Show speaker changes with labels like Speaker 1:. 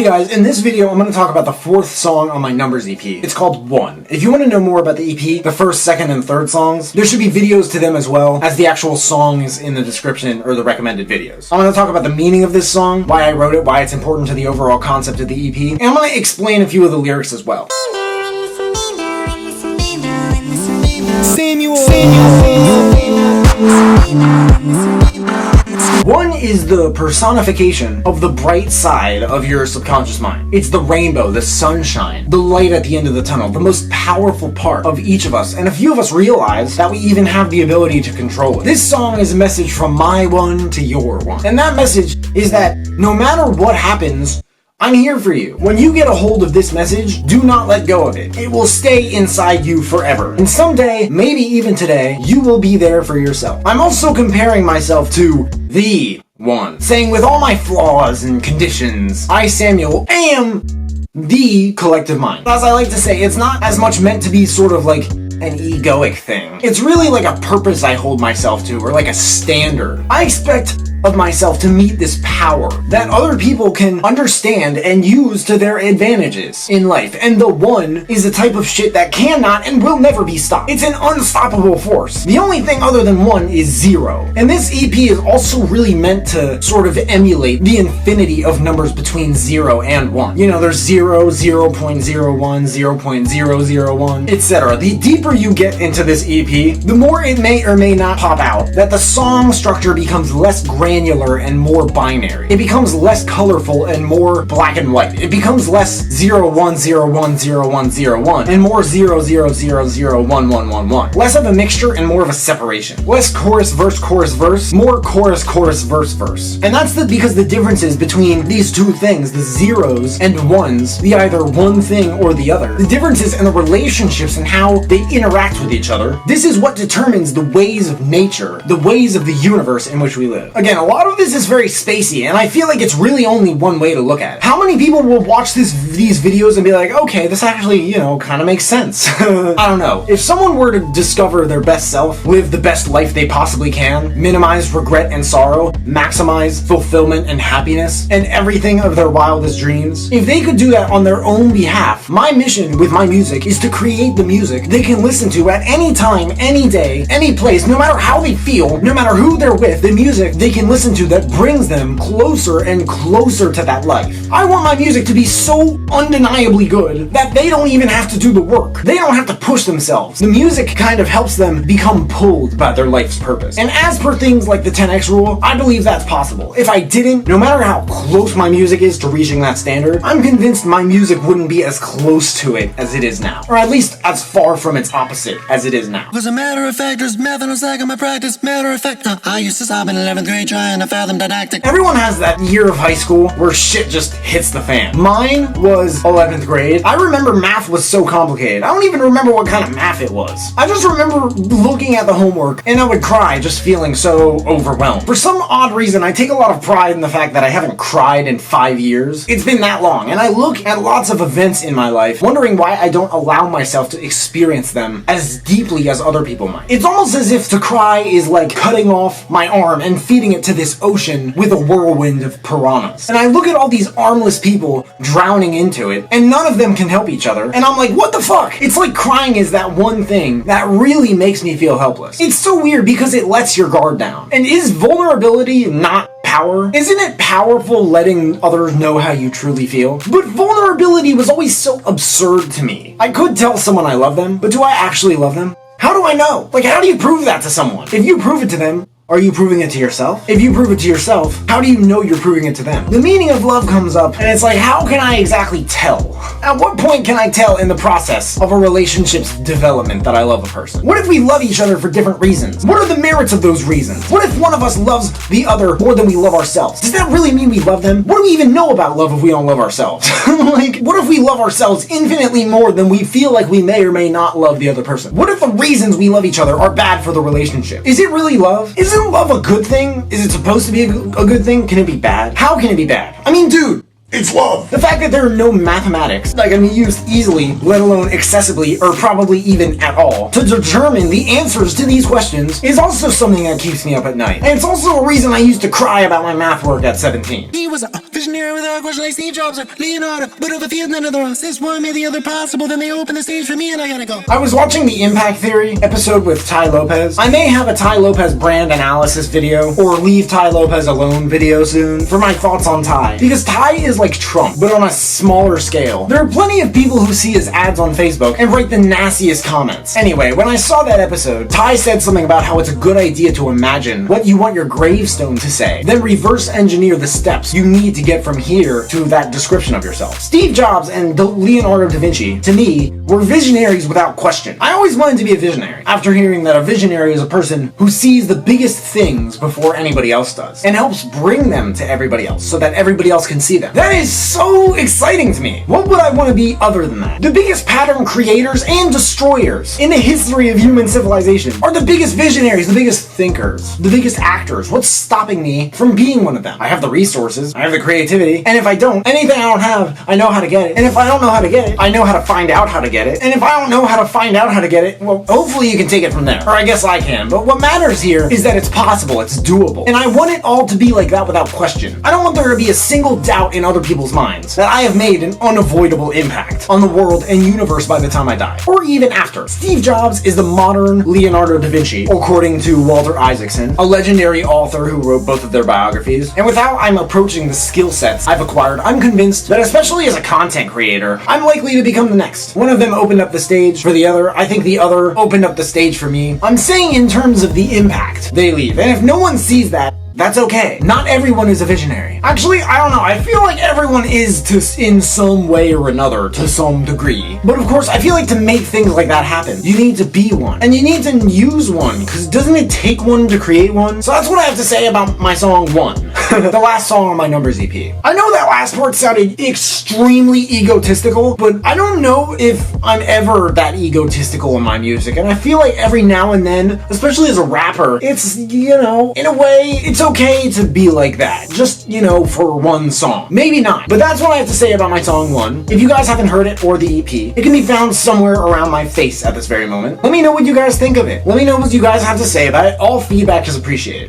Speaker 1: Hey guys, in this video I'm going to talk about the fourth song on my Numbers EP. It's called 1. If you want to know more about the EP, the first, second, and third songs, there should be videos to them as well as the actual songs in the description or the recommended videos. I'm going to talk about the meaning of this song, why I wrote it, why it's important to the overall concept of the EP, and I'm going to explain a few of the lyrics as well. One is the personification of the bright side of your subconscious mind. It's the rainbow, the sunshine, the light at the end of the tunnel, the most powerful part of each of us, and a few of us realize that we even have the ability to control it. This song is a message from my one to your one, and that message is that no matter what happens, I'm here for you. When you get a hold of this message, do not let go of it. It will stay inside you forever. And someday, maybe even today, you will be there for yourself. I'm also comparing myself to the one, saying with all my flaws and conditions, I, Samuel, am the collective mind. As I like to say, it's not as much meant to be sort of like an egoic thing. It's really like a purpose I hold myself to, or like a standard. I expect of myself to meet this power that other people can understand and use to their advantages in life. And the one is the type of shit that cannot and will never be stopped. It's an unstoppable force. The only thing other than one is zero. And this EP is also really meant to sort of emulate the infinity of numbers between 0 and 1. You know, there's 0, 0.01, 0.001, etc. The deeper you get into this EP, the more it may or may not pop out that the song structure becomes less granular and more binary. It becomes less colorful and more black and white. It becomes less 0-1-0-1-0-1-0-1 and more 0-0-0-0-1-1-1-1. Less of a mixture and more of a separation. Less chorus, verse, more chorus, verse. And that's because the differences between these two things, the zeros and ones, the either one thing or the other, the differences in the relationships and how they interact with each other, this is what determines the ways of nature, the ways of the universe in which we live. Again, a lot of this is very spacey, and I feel like it's really only one way to look at it. How many people will watch these videos and be like, okay, this actually, kind of makes sense? I don't know. If someone were to discover their best self, live the best life they possibly can, minimize regret and sorrow, maximize fulfillment and happiness, and everything of their wildest dreams, if they could do that on their own behalf, my mission with my music is to create the music they can listen to at any time, any day, any place, no matter how they feel, no matter who they're with, the music they can listen to that brings them closer and closer to that life. I want my music to be so undeniably good that they don't even have to do the work. They don't have to push themselves. The music kind of helps them become pulled by their life's purpose. And as per things like the 10x rule, I believe that's possible. If I didn't, no matter how close my music is to reaching that standard, I'm convinced my music wouldn't be as close to it as it is now. Or at least as far from its opposite as it is now.
Speaker 2: As a matter of fact, there's math in a second my practice. Matter of fact, I used to stop in 11th grade trying to fathom didactic.
Speaker 1: Everyone has that year of high school where shit just hits the fan. Mine was 11th grade. I remember math was so complicated. I don't even remember what kind of math it was. I just remember looking at the homework and I would cry just feeling so overwhelmed. For some odd reason, I take a lot of pride in the fact that I haven't cried in 5 years. It's been that long, and I look at lots of events in my life wondering why I don't allow myself to experience them as deeply as other people might. It's almost as if to cry is like cutting off my arm and feeding it to this ocean with a whirlwind of piranhas. And I look at all these armless people drowning into it, and none of them can help each other, and I'm like, what the fuck? It's like crying is that one thing that really makes me feel helpless. It's so weird because it lets your guard down. And is vulnerability not power? Isn't it powerful letting others know how you truly feel? But vulnerability was always so absurd to me. I could tell someone I love them, but do I actually love them? How do I know? Like, how do you prove that to someone? If you prove it to them, are you proving it to yourself? If you prove it to yourself, how do you know you're proving it to them? The meaning of love comes up, and it's like, how can I exactly tell? At what point can I tell in the process of a relationship's development that I love a person? What if we love each other for different reasons? What are the merits of those reasons? What if one of us loves the other more than we love ourselves? Does that really mean we love them? What do we even know about love if we don't love ourselves? Like, what if we love ourselves infinitely more than we feel like we may or may not love the other person? What if the reasons we love each other are bad for the relationship? Is it really love? Isn't love a good thing? Is it supposed to be a good thing? Can it be bad? How can it be bad? I mean, dude,
Speaker 3: It's love.
Speaker 1: The fact that there are no mathematics that can be used easily, let alone accessibly, or probably even at all, to determine the answers to these questions is also something that keeps me up at night. And it's also a reason I used to cry about my math work at 17.
Speaker 2: He was a visionary without a question like Steve Jobs or Leonardo, but of a field none of the rest. This one made the other possible, then they opened the stage for me and I gotta go.
Speaker 1: I was watching the Impact Theory episode with Ty Lopez. I may have a Ty Lopez brand analysis video or leave Ty Lopez alone video soon for my thoughts on Ty, because Ty is like Trump, but on a smaller scale. There are plenty of people who see his ads on Facebook and write the nastiest comments. Anyway, when I saw that episode, Ty said something about how it's a good idea to imagine what you want your gravestone to say, then reverse engineer the steps you need to get from here to that description of yourself. Steve Jobs and Leonardo da Vinci, to me, were visionaries without question. I always wanted to be a visionary, after hearing that a visionary is a person who sees the biggest things before anybody else does, and helps bring them to everybody else so that everybody else can see them. That is so exciting to me. What would I want to be other than that? The biggest pattern creators and destroyers in the history of human civilization are the biggest visionaries, the biggest thinkers, the biggest actors. What's stopping me from being one of them? I have the resources, I have the creativity, and if I don't, anything I don't have, I know how to get it. And if I don't know how to get it, I know how to find out how to get it. And if I don't know how to find out how to get it, well, hopefully you can take it from there. Or I guess I can. But what matters here is that it's possible, it's doable. And I want it all to be like that without question. I don't want there to be a single doubt in other people's minds that I have made an unavoidable impact on the world and universe by the time I die. Or even after. Steve Jobs is the modern Leonardo da Vinci, according to Walter Isaacson, a legendary author who wrote both of their biographies. And with how I'm approaching the skill sets I've acquired, I'm convinced that especially as a content creator, I'm likely to become the next. One of them opened up the stage for the other. I think the other opened up the stage for me. I'm saying in terms of the impact they leave. And if no one sees that, that's okay. Not everyone is a visionary. Actually, I don't know. I feel like everyone is in some way or another, to some degree. But of course, I feel like to make things like that happen, you need to be one. And you need to use one, because doesn't it take one to create one? So that's what I have to say about my song One. The last song on my Numbers EP. I know that last part sounded extremely egotistical, but I don't know if I'm ever that egotistical in my music. And I feel like every now and then, especially as a rapper, it's, you know, in a way, it's okay to be like that. Just, you know, for one song. Maybe not. But that's what I have to say about my song One. If you guys haven't heard it or the EP, it can be found somewhere around my face at this very moment. Let me know what you guys think of it. Let me know what you guys have to say about it. All feedback is appreciated.